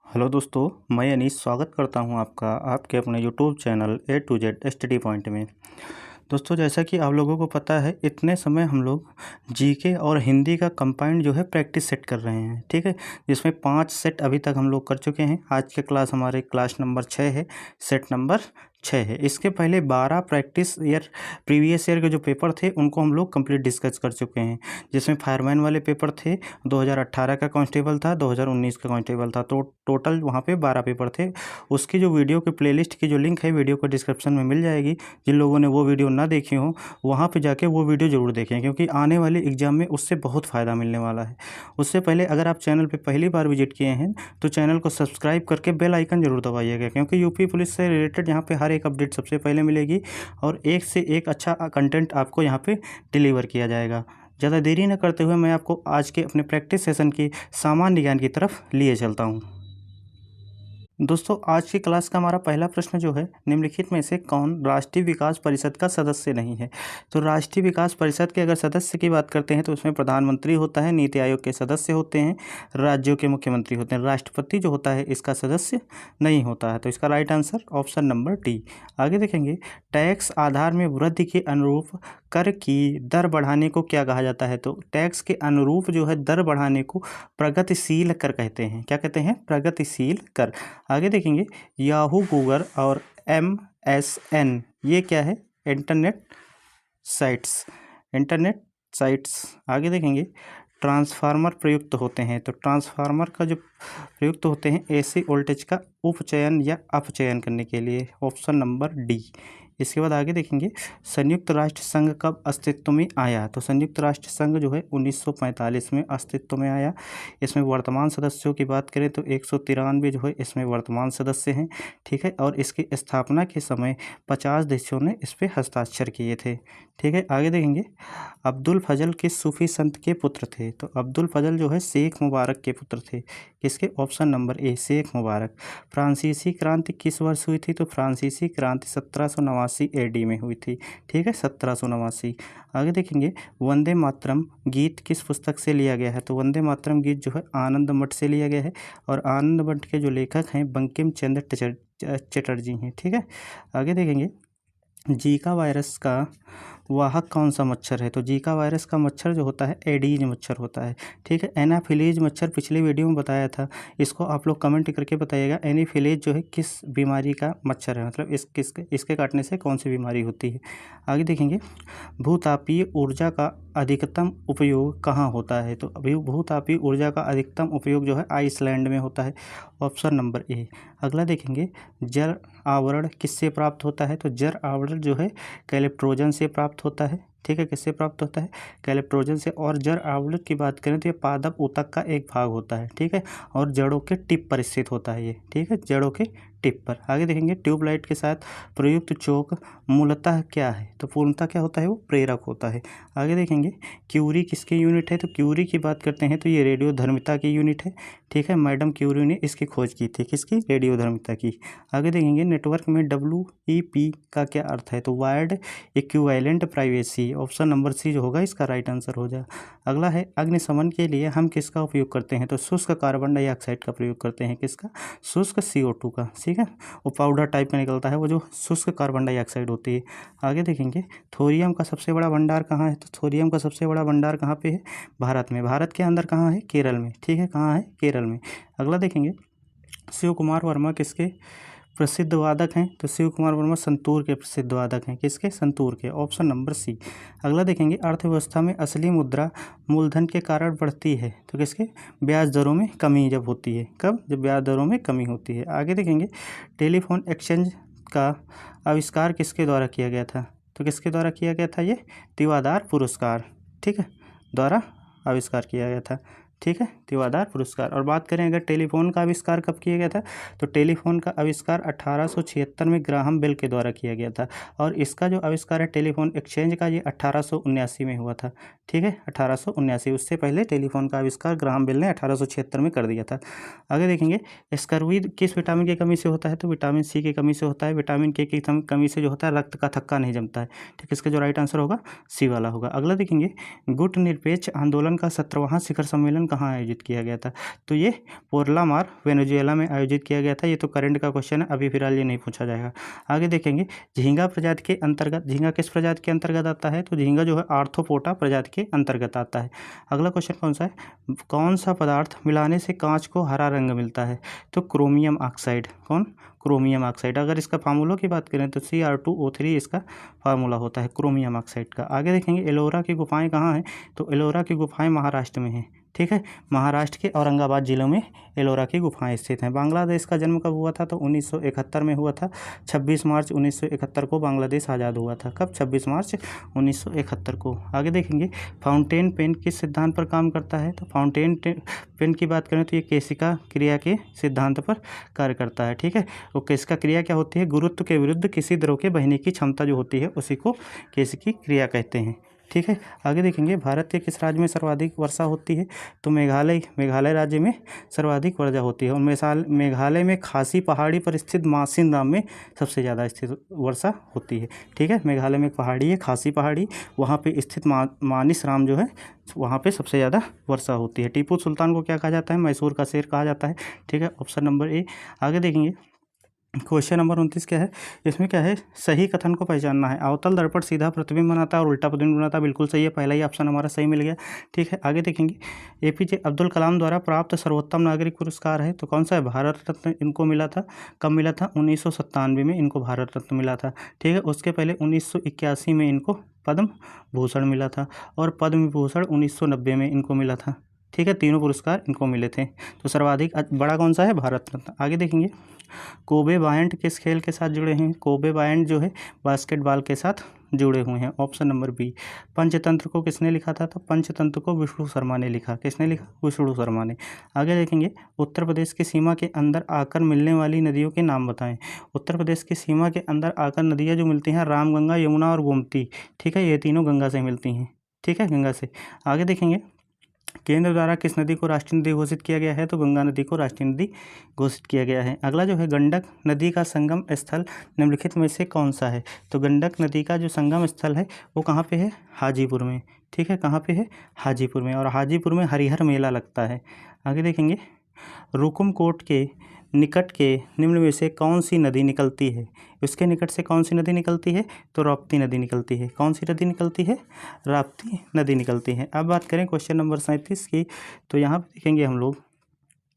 Hello दोस्तों, मैं अनीश स्वागत करता हूं आपका आपके अपने YouTube channel A to Z study point में। दोस्तों, जैसा कि आप लोगों को पता है, इतने समय हम लोग जीके और हिंदी का कंबाइंड जो है प्रैक्टिस सेट कर रहे हैं, ठीक है। जिसमें 5 सेट अभी तक हम लोग कर चुके हैं। आज के क्लास हमारे क्लास नंबर 6 है, सेट नंबर 6 है। इसके पहले 12 प्रैक्टिस ईयर प्रीवियस ईयर के जो पेपर थे उनको हम लोग कंप्लीट डिस्कस कर चुके हैं। जिसमें फायरमैन वाले पेपर थे, 2018 का कांस्टेबल था, 2019 का कांस्टेबल था, तो टोटल वहाँ पे 12 पेपर थे। उसकी जो वीडियो की प्लेलिस्ट की जो लिंक है वीडियो को डिस्क्रिप्शन में मिल जाएगी। जिन लोगों ने वो वीडियो ना देखी हो वहाँ पे जाके वो वीडियो ज़रूर देखें, क्योंकि आने वाले एग्ज़ाम में उससे बहुत फ़ायदा मिलने वाला है। उससे पहले अगर आप चैनल पे पहली बार विजिट किए हैं तो चैनल को सब्सक्राइब करके बेल आइकन ज़रूर दबाइएगा, क्योंकि यूपी पुलिस से रिलेटेड यहाँ पे हर एक अपडेट सबसे पहले मिलेगी और एक से एक अच्छा कंटेंट आपको यहाँ पे डिलीवर किया जाएगा। ज़्यादा देरी न करते हुए मैं आपको आज के अपने प्रैक्टिस सेशन की सामान्य ज्ञान की तरफ लिए चलता हूँ। दोस्तों, आज की क्लास का हमारा पहला प्रश्न जो है, निम्नलिखित में से कौन राष्ट्रीय विकास परिषद का सदस्य नहीं है। तो राष्ट्रीय विकास परिषद के अगर सदस्य की बात करते हैं तो उसमें प्रधानमंत्री होता है, नीति आयोग के सदस्य होते हैं, राज्यों के मुख्यमंत्री होते हैं। राष्ट्रपति जो होता है इसका सदस्य नहीं होता है। तो इसका right answer option number D. आगे देखेंगे, टैक्स आधार में वृद्धि के अनुरूप कर की दर बढ़ाने को क्या कहा जाता है। तो टैक्स के अनुरूप जो है दर बढ़ाने को प्रगतिशील कर कहते हैं। क्या कहते हैं? प्रगतिशील कर। आगे देखेंगे, याहू, गूगल और MSN ये क्या है? Internet sites. Internet sites. आगे देखेंगे, ट्रांसफार्मर प्रयुक्त होते हैं। तो ट्रांसफार्मर का जो प्रयुक्त होते हैं AC वोल्टेज का उपचयन या अपचयन करने के लिए। Option number D. इसके बाद आगे देखेंगे, संयुक्त राष्ट्र संघ कब अस्तित्व में आया। तो संयुक्त राष्ट्र संघ जो है 1945 में अस्तित्व में आया। इसमें वर्तमान सदस्यों की बात करें तो 193 जो है इसमें वर्तमान सदस्य हैं, ठीक है। और इसकी स्थापना के समय 50 देशों ने इस पर हस्ताक्षर किए थे, ठीक है। आगे देखेंगे, अब्दुल फजल किस सूफी संत के पुत्र थे। तो अब्दुल फजल जो है शेख मुबारक के पुत्र थे। किसके? ऑप्शन नंबर ए, शेख मुबारक। फ्रांसीसी क्रांति किस वर्ष हुई थी। तो फ्रांसीसी क्रांति 1789 AD में हुई थी, ठीक है, 1789। आगे देखेंगे, वंदे मातरम गीत किस पुस्तक से लिया गया है। तो वंदे मातरम गीत जो है आनंद मठ से लिया गया है और आनंद मठ के जो लेखक हैं बंकिम चंद्र चटर्जी हैं, ठीक है। आगे देखेंगे, जीका वायरस का वाहक कौन सा मच्छर है। तो जीका वायरस का मच्छर जो होता है एडीज मच्छर होता है, ठीक है। एनाफिलीज मच्छर पिछले वीडियो में बताया था, इसको आप लोग कमेंट करके बताइएगा। एनाफिलीज जो है किस बीमारी का मच्छर है, मतलब इसके काटने से कौन सी बीमारी होती है। आगे देखेंगे, भूतापीय ऊर्जा का अधिकतम उपयोग कहाँ होता है। तो अभी भूतापीय ऊर्जा का अधिकतम उपयोग जो है आइसलैंड में होता है। Option number A. अगला देखेंगे, जल आवरण किससे प्राप्त होता है। तो जल आवरण जो है कैलेप्ट्रोजन से प्राप्त होता है, ठीक है। किससे प्राप्त होता है? कैलेप्ट्रोजन से। और जड़ आवृत की बात करें तो ये पादप ऊतक का एक भाग होता है, ठीक है। और जड़ों के टिप पर स्थित होता है ये, ठीक है, जड़ों के टिप पर। आगे देखेंगे, ट्यूबलाइट के साथ प्रयुक्त चोक मूलतः क्या है। तो पूर्णतः क्या होता है? वो प्रेरक होता है। आगे देखेंगे, क्यूरी किसकी यूनिट है। तो क्यूरी की बात करते हैं तो ये रेडियोधर्मिता की यूनिट है, ठीक है। मैडम क्यूरी ने इसकी खोज की थी, किसकी? रेडियोधर्मिता की। आगे देखेंगे, नेटवर्क में WEP का क्या अर्थ है। तो wired equivalent privacy. Option number C जो होगा इसका राइट आंसर हो जाए। अगला है, अग्निशमन के लिए हम किसका उपयोग करते हैं। तो शुष्क कार्बन डाइऑक्साइड का प्रयोग करते हैं। किसका? शुष्क CO2 का, ठीक है। वो पाउडर टाइप में निकलता है, वो जो शुष्क कार्बन डाइऑक्साइड होती है। आगे देखेंगे, थोरियम का सबसे बड़ा भंडार कहाँ है। तो थोरियम का सबसे बड़ा भंडार कहाँ पे है? भारत में। भारत के अंदर कहाँ है? केरल में, ठीक है। कहाँ है? केरल में। अगला देखेंगे, शिव कुमार वर्मा किसके प्रसिद्ध वादक हैं। तो शिव कुमार वर्मा संतूर के प्रसिद्ध वादक हैं। किसके? संतूर के। Option number C. अगला देखेंगे, अर्थव्यवस्था में असली मुद्रा मूलधन के कारण बढ़ती है। तो किसके? ब्याज दरों में कमी जब होती है। कब? जब ब्याज दरों में कमी होती है। आगे देखेंगे, टेलीफोन एक्सचेंज का आविष्कार किसके द्वारा किया गया था। तो किसके द्वारा किया गया था? ये तिवादार पुरस्कार, ठीक है, द्वारा आविष्कार किया गया था, ठीक है, तिवादार पुरस्कार। और बात करें अगर टेलीफोन का आविष्कार कब किया गया था, तो टेलीफोन का आविष्कार 1876 में ग्राहम बेल के द्वारा किया गया था। और इसका जो आविष्कार है टेलीफोन एक्सचेंज का, ये 1879 में हुआ था, ठीक है, 1879। उससे पहले टेलीफोन का आविष्कार ग्राहम बेल ने 1876 में कर दिया था। आगे देखेंगे, स्कर्वी किस विटामिन की कमी से होता है। तो विटामिन सी की कमी से होता है। विटामिन के की कमी से जो होता है रक्त का थक्का नहीं जमता है, ठीक। इसका जो राइट आंसर होगा सी वाला होगा। अगला देखेंगे, गुट निरपेक्ष आंदोलन का 17वां शिखर सम्मेलन कहाँ आयोजित आयोजित किया गया था? तो ये पोर्ला मार वेनेजुएला में आयोजित किया गया था। ये तो करंट का क्वेश्चन है, अभी फिलहाल ये नहीं पूछा जाएगा। आगे देखेंगे, झींगा प्रजाति के अंतर्गत, झींगा किस प्रजाति के अंतर्गत आता है? तो झींगा जो है आर्थ्रोपोडा प्रजाति के अंतर्गत आता है। अगला क्वेश्चन कौन सा है? कौन सा पदार्थ मिलाने से कांच को हरा रंग मिलता है? तो क्रोमियम ऑक्साइड। कौन? Chromium oxide. अगर इसका फार्मूला की बात करें तो Cr2O3 इसका फार्मूला होता है क्रोमियम ऑक्साइड का। आगे देखेंगे, एलोरा की गुफाएं कहाँ हैं? तो एलोरा की गुफाएं महाराष्ट्र में हैं। ठीक है, महाराष्ट्र के औरंगाबाद जिलों में एलोरा की गुफाएं स्थित हैं। बांग्लादेश का जन्म कब हुआ था? तो 1971 में हुआ था। 26 मार्च 1971 को बांग्लादेश आज़ाद हुआ था। कब? 26 मार्च 1971 को। आगे देखेंगे, फाउंटेन पेन किस सिद्धांत पर काम करता है? तो फाउंटेन पेन की बात करें तो ये केशिका क्रिया के सिद्धांत पर कार्य करता है। ठीक है, वो केशिका क्रिया क्या होती है? गुरुत्व के विरुद्ध किसी द्रव के बहने की क्षमता जो होती है उसी को केशिकी क्रिया कहते हैं। ठीक है, आगे देखेंगे, भारत के किस राज्य में सर्वाधिक वर्षा होती है? तो मेघालय राज्य में सर्वाधिक वर्षा होती है। और मेघालय में खासी पहाड़ी पर स्थित मासिन धाम में सबसे ज़्यादा स्थित वर्षा होती है। ठीक है, मेघालय में पहाड़ी है खासी पहाड़ी, वहाँ पे स्थित मानिस राम जो है वहाँ पे सबसे ज़्यादा वर्षा होती है। टीपू सुल्तान को क्या कहा जाता है? मैसूर का शेर कहा जाता है। ठीक है, ऑप्शन नंबर ए। आगे देखेंगे, क्वेश्चन नंबर 29 क्या है? इसमें क्या है? सही कथन को पहचानना है। अवतल दर्पण सीधा प्रतिबिंब बनाता है और उल्टा प्रतिबिंब बनाता है। बिल्कुल सही है, पहला ही ऑप्शन हमारा सही मिल गया। ठीक है, आगे देखेंगे, APJ अब्दुल कलाम द्वारा प्राप्त सर्वोत्तम नागरिक पुरस्कार है तो कौन सा है? भारत रत्न इनको मिला था। कब मिला था? 1997 में इनको भारत रत्न मिला था। ठीक है, उसके पहले 1981 में इनको पद्म भूषण मिला था और पद्म विभूषण 1990 में इनको मिला था। ठीक है, तीनों पुरस्कार इनको मिले थे। तो सर्वाधिक बड़ा कौन सा है? भारत रत्न। आगे देखेंगे, कोबे बायंट किस खेल के साथ जुड़े हैं? कोबे बायंट जो है बास्केटबॉल के साथ जुड़े हुए हैं। Option number B. पंचतंत्र को किसने लिखा था? तो पंचतंत्र को विष्णु शर्मा ने लिखा। किसने लिखा? विष्णु शर्मा ने। आगे देखेंगे, उत्तर प्रदेश की सीमा के अंदर आकर मिलने वाली नदियों के नाम बताएं। उत्तर प्रदेश की सीमा के अंदर आकर नदियाँ जो मिलती हैं, राम गंगा, यमुना और गोमती। ठीक है, ये तीनों गंगा से मिलती हैं। ठीक है, गंगा से। आगे देखेंगे, केंद्र द्वारा किस नदी को राष्ट्रीय नदी घोषित किया गया है? तो गंगा नदी को राष्ट्रीय नदी घोषित किया गया है। अगला जो है, गंडक नदी का संगम स्थल निम्नलिखित में से कौन सा है? तो गंडक नदी का जो संगम स्थल है वो कहाँ पे है? हाजीपुर में। ठीक है, कहाँ पे है? हाजीपुर में। और हाजीपुर में हरिहर मेला लगता है। आगे देखेंगे, रुकुमकोट के निकट के निम्न में से कौन सी नदी निकलती है? उसके निकट से कौन सी नदी निकलती है? तो राप्ती नदी निकलती है। कौन सी नदी निकलती है? राप्ती नदी निकलती है। अब बात करें क्वेश्चन नंबर 37 की, तो यहाँ पर देखेंगे हम लोग,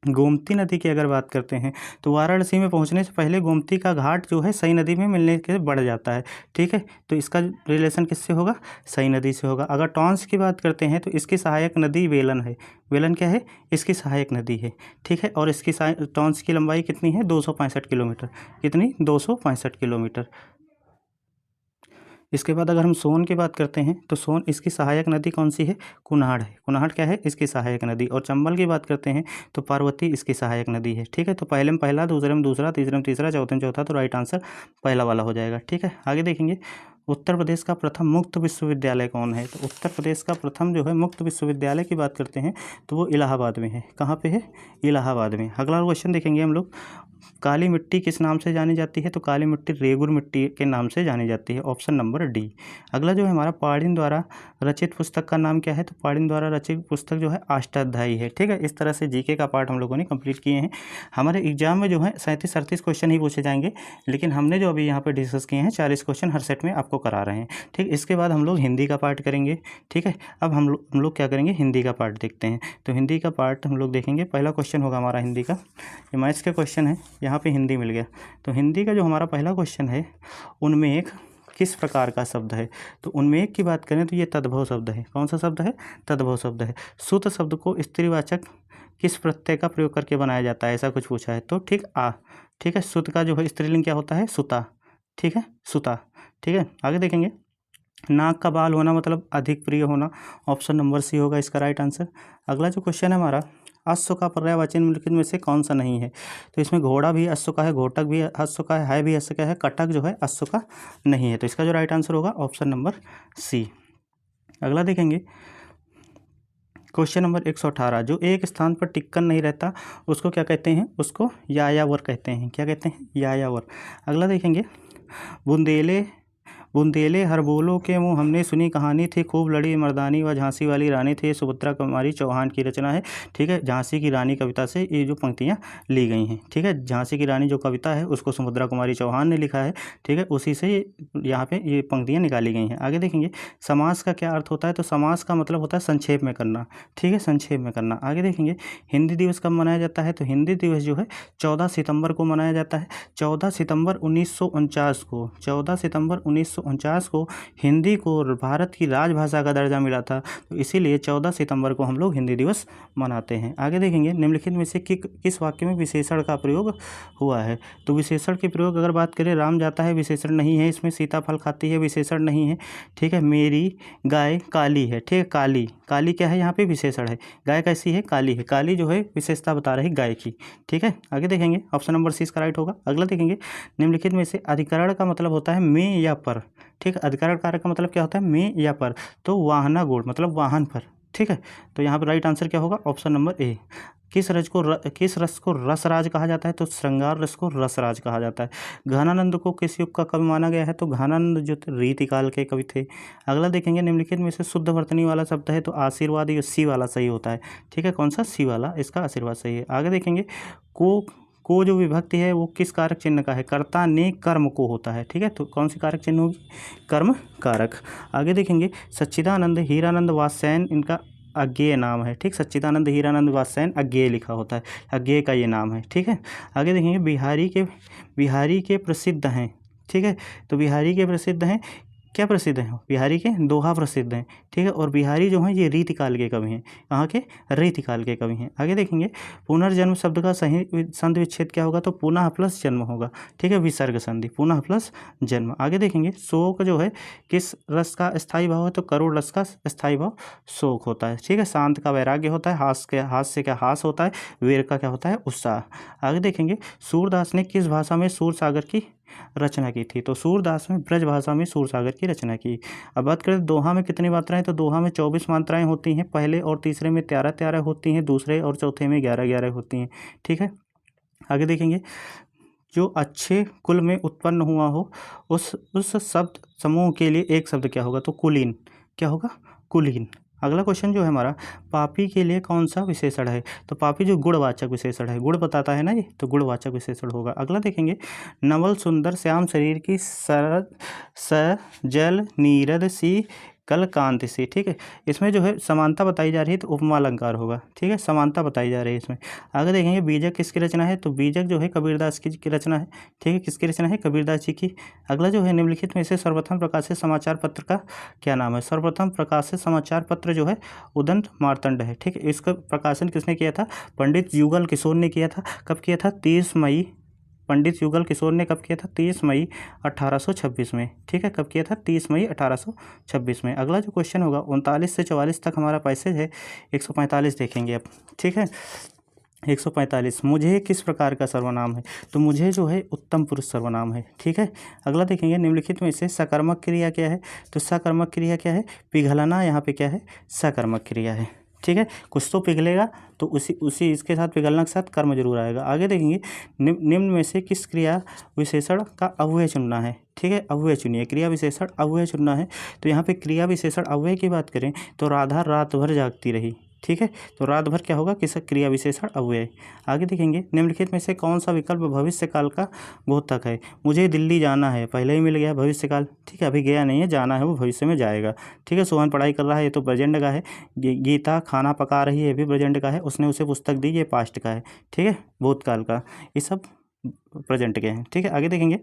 गोमती नदी की अगर बात करते हैं तो वाराणसी में पहुंचने से पहले गोमती का घाट जो है सई नदी में मिलने के बढ़ जाता है। ठीक है, तो इसका रिलेशन किससे होगा? सई नदी से होगा। अगर टॉन्स की बात करते हैं तो इसकी सहायक नदी वेलन है। वेलन क्या है? इसकी सहायक नदी है। ठीक है, और इसकी टॉन्स की लंबाई कितनी है? 265 किलोमीटर। कितनी? 265 किलोमीटर। इसके बाद अगर हम सोन की बात करते हैं तो सोन इसकी सहायक नदी कौन सी है? कुन्हाड़ है। कुन्हाड़ क्या है? इसकी सहायक नदी। और चंबल की बात करते हैं तो पार्वती इसकी सहायक नदी है। ठीक है, तो पहले में पहला, दूसरे में दूसरा, तीसरे में तीसरा, चौथे में चौथा, तो राइट आंसर पहला वाला हो जाएगा। ठीक है, आगे देखेंगे, उत्तर प्रदेश का प्रथम मुक्त विश्वविद्यालय कौन है? तो उत्तर प्रदेश का प्रथम जो है मुक्त विश्वविद्यालय की बात करते हैं तो वो इलाहाबाद में है। कहाँ पे है? इलाहाबाद में। अगला क्वेश्चन देखेंगे हम लोग, काली मिट्टी किस नाम से जानी जाती है? तो काली मिट्टी रेगुर मिट्टी के नाम से जानी जाती है। Option number D. अगला जो है हमारा पाणिनि द्वारा रचित पुस्तक का नाम क्या है? तो पाणिनि द्वारा रचित पुस्तक जो है अष्टाध्यायी है। ठीक है, इस तरह से जीके का पार्ट हम लोगों ने कंप्लीट किए हैं। हमारे एग्जाम में जो है 37-38 क्वेश्चन ही पूछे जाएंगे, लेकिन हमने जो अभी यहाँ पर डिस्कस किए हैं 40 क्वेश्चन हर सेट में आपको करा रहे हैं। ठीक, इसके बाद हम लोग हिंदी का पार्ट करेंगे। ठीक है, अब हम लोग क्या करेंगे? हिंदी का पार्ट देखते हैं। तो हिंदी का पार्ट हम लोग देखेंगे। पहला क्वेश्चन होगा हमारा हिंदी का, ये मैथ्स के क्वेश्चन है, यहाँ पे हिंदी मिल गया। तो हिंदी का जो हमारा पहला क्वेश्चन है, उनमें किस प्रकार का शब्द है? तो उनमें की बात करें तो ये तद्भव शब्द है। कौन सा शब्द है? तद्भव शब्द है। सुत शब्द को स्त्रीवाचक किस प्रत्यय का प्रयोग करके बनाया जाता है? ऐसा कुछ पूछा है तो ठीक ठीक है, सुत का जो है स्त्रीलिंग क्या होता है? सुता। ठीक है, सुता। ठीक है, आगे देखेंगे, नाक का बाल होना मतलब अधिक प्रिय होना। ऑप्शन नंबर सी होगा इसका राइट आंसर। अगला जो क्वेश्चन है हमारा, अश्व का पर्यायवाची निम्नलिखित में से कौन सा नहीं है? तो इसमें घोड़ा भी अश्व का है, घोटक भी अश्व का है भी अश्व का है, कटक जो है अश्व का नहीं है। तो इसका जो राइट आंसर होगा ऑप्शन नंबर सी। अगला देखेंगे, क्वेश्चन नंबर 118, जो एक स्थान पर टिककर नहीं रहता उसको क्या कहते हैं? उसको यायावर कहते हैं। क्या कहते हैं? यायावर। अगला देखेंगे, बुंदेले बुंदेले हर बोलो के मुँह हमने सुनी कहानी थी, खूब लड़ी मर्दानी व झांसी वाली रानी थी। सुभद्रा कुमारी चौहान की रचना है। ठीक है, झांसी की रानी कविता से ये जो पंक्तियाँ ली गई हैं। ठीक है, झांसी की रानी जो कविता है उसको सुभद्रा कुमारी चौहान ने लिखा है। ठीक है, उसी से यहाँ पे ये पंक्तियाँ निकाली गई हैं। आगे देखेंगे समास का क्या अर्थ होता है, तो समास का मतलब होता है संक्षेप में करना। ठीक है, संक्षेप में करना। आगे देखेंगे हिंदी दिवस कब मनाया जाता है, तो हिंदी दिवस जो है 14 सितंबर को मनाया जाता है। 14 सितंबर 1949 को 14 सितंबर 1949 को हिंदी को भारत की राजभाषा का दर्जा मिला था, तो इसीलिए 14 सितंबर को हम लोग हिंदी दिवस मनाते हैं। आगे देखेंगे निम्नलिखित में से किस वाक्य में विशेषण का प्रयोग हुआ है, तो विशेषण के प्रयोग अगर बात करें, राम जाता है विशेषण नहीं है इसमें, सीताफल खाती है विशेषण नहीं है। ठीक है, मेरी गाय काली है। ठीक है, काली काली क्या है यहाँ पे विशेषण है, गाय कैसी है, काली है। काली जो है विशेषता बता रही गाय की। ठीक है, आगे देखेंगे ऑप्शन नंबर सी इसका राइट होगा। अगला देखेंगे निम्नलिखित में से अधिकरण का मतलब होता है में या पर। ठीक है, अधिकरण कारक का मतलब क्या होता है, में या पर, तो वाहना गुण मतलब वाहन पर। ठीक है, तो यहाँ पर राइट आंसर क्या होगा, ऑप्शन नंबर ए। किस रस को रसराज कहा जाता है, तो श्रृंगार रस को रसराज कहा जाता है। घनानंद को किस युग का कवि माना गया है, तो घनानंद जो थे रीतिकाल के कवि थे। अगला देखेंगे निम्नलिखित में से शुद्ध वर्तनी वाला शब्द है, तो आशीर्वाद ये सी वाला सही होता है। ठीक है, कौन सा, सी वाला, इसका आशीर्वाद सही है। आगे देखेंगे को जो विभक्ति है वो किस कारक चिन्ह का है, कर्ता ने कर्म को होता है। ठीक है, तो कौन सी कारक चिन्ह होगी, कर्म कारक। आगे देखेंगे सच्चिदानंद हीरानंद वात्स्यायन इनका अज्ञेय नाम है। ठीक, सच्चिदानंद हीरानंद वात्स्यायन अज्ञेय लिखा होता है, अज्ञेय का ये नाम है। ठीक है, आगे देखेंगे बिहारी के प्रसिद्ध हैं। ठीक है, तो बिहारी के प्रसिद्ध हैं, क्या प्रसिद्ध हैं, बिहारी के दोहा प्रसिद्ध हैं। ठीक है, और बिहारी जो हैं ये रीतिकाल के कवि हैं, कहाँ के, रीतिकाल के कवि हैं। आगे देखेंगे पुनर्जन्म शब्द का सही संधि विच्छेद क्या होगा, तो पुनः प्लस जन्म होगा। ठीक है, विसर्ग संधि, पुनः प्लस जन्म। आगे देखेंगे शोक जो है किस रस का स्थायी भाव है, तो करुण रस का स्थायी भाव शोक होता है। ठीक है, शांत का वैराग्य होता है, हास्य का हास होता है, वीर का क्या होता है, उत्साह। आगे देखेंगे सूरदास ने किस भाषा में सूरसागर की रचना की थी, तो सूरदास ने ब्रज भाषा में सूरसागर की रचना की। अब बात करें दोहा में कितनी मात्राएं, तो दोहा में 24 मात्राएं होती हैं, पहले और तीसरे में 13 होती हैं, दूसरे और चौथे में 11 होती हैं। ठीक है, आगे देखेंगे जो अच्छे कुल में उत्पन्न हुआ हो उस शब्द समूह के लिए एक शब्द क्या होगा, तो कुलीन, क्या होगा, कुलीन। अगला क्वेश्चन जो है हमारा, पापी के लिए कौन सा विशेषण है, तो पापी जो गुणवाचक विशेषण है, गुण बताता है ना ये, तो गुणवाचक विशेषण होगा। अगला देखेंगे नवल सुंदर श्याम शरीर की सरद सजल नीरद सी कल कांति सी। ठीक है, इसमें जो है समानता बताई जा रही है, तो उपमा अलंकार होगा। ठीक है, समानता बताई जा रही है इसमें। आगे देखेंगे बीजक किसकी रचना है, तो बीजक जो है कबीरदास की रचना है। ठीक है, किसकी रचना है, कबीरदास जी की। अगला जो है निम्नलिखित में से सर्वप्रथम प्रकाशित समाचार पत्र का क्या नाम है, सर्वप्रथम प्रकाशित समाचार पत्र जो है उदंत मार्तंड है। ठीक है, इसका प्रकाशन किसने किया था, पंडित युगल किशोर ने किया था। कब किया था, 30 मई, पंडित युगल किशोर ने कब किया था, 30 मई 1826 में। ठीक है, कब किया था, 30 मई 1826 में। अगला जो क्वेश्चन होगा 39 से 44 तक हमारा पैसेज है, 145 देखेंगे अब। ठीक है, 145 मुझे किस प्रकार का सर्वनाम है, तो मुझे जो है उत्तम पुरुष सर्वनाम है। ठीक है, अगला देखेंगे निम्नलिखित में से सकर्मक क्रिया क्या है, तो सकर्मक क्रिया क्या है, पिघलना, यहाँ पे क्या है, सकर्मक क्रिया है। ठीक है, कुछ तो पिघलेगा तो उसी इसके साथ पिघलना के साथ कर्म जरूर आएगा। आगे देखेंगे निम्न में से किस क्रिया विशेषण का अव्यय चुनना है। ठीक है, अव्यय चुनिए, क्रिया विशेषण अव्यय चुनना है। तो यहाँ पे क्रिया विशेषण अव्यय की बात करें तो राधा रात भर जागती रही। ठीक है, तो रात भर क्या होगा, किस क्रिया विशेषण अव्यय। आगे देखेंगे निम्नलिखित में से कौन सा विकल्प भविष्य काल का बोधक है, मुझे दिल्ली जाना है, पहले ही मिल गया भविष्य काल। ठीक है, अभी गया नहीं है, जाना है, वो भविष्य में जाएगा। ठीक है, सोहन पढ़ाई कर रहा है, ये तो प्रेजेंट का है। गीता खाना पका रही है, ये भी प्रेजेंट का है, उसने उसे पुस्तक दी, ये पास्ट का है। ठीक है, भूतकाल का, ये सब प्रेजेंट के हैं। ठीक है, आगे देखेंगे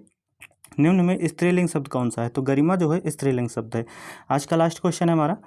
निम्न में स्त्रीलिंग शब्द कौन सा है, तो गरिमा जो है स्त्रीलिंग शब्द है। आज का लास्ट क्वेश्चन है हमारा,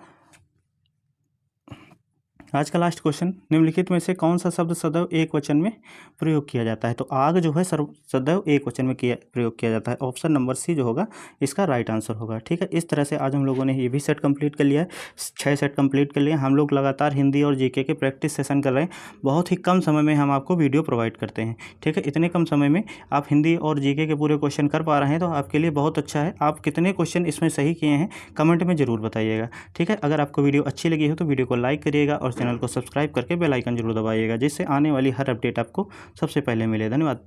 आज का लास्ट क्वेश्चन, निम्नलिखित में से कौन सा शब्द सदैव एक वचन में प्रयोग किया जाता है, तो आग जो है सदैव एक वचन में प्रयोग किया जाता है। ऑप्शन नंबर सी जो होगा इसका राइट आंसर होगा। ठीक है, इस तरह से आज हम लोगों ने ये भी सेट कंप्लीट कर लिया है, 6 सेट कंप्लीट कर लिए। हम लोग लगातार हिंदी और जीके के प्रैक्टिस सेशन कर रहे हैं, बहुत ही कम समय में हम आपको वीडियो प्रोवाइड करते हैं। ठीक है, इतने कम समय में आप हिंदी और जीके के पूरे क्वेश्चन कर पा रहे हैं, तो आपके लिए बहुत अच्छा है। आप कितने क्वेश्चन इसमें सही किए हैं कमेंट में ज़रूर बताइएगा। ठीक है, अगर आपको वीडियो अच्छी लगी हो तो वीडियो को लाइक करिएगा और चैनल को सब्सक्राइब करके बेल आइकन जरूर दबाइएगा, जिससे आने वाली हर अपडेट आपको सबसे पहले मिले। धन्यवाद।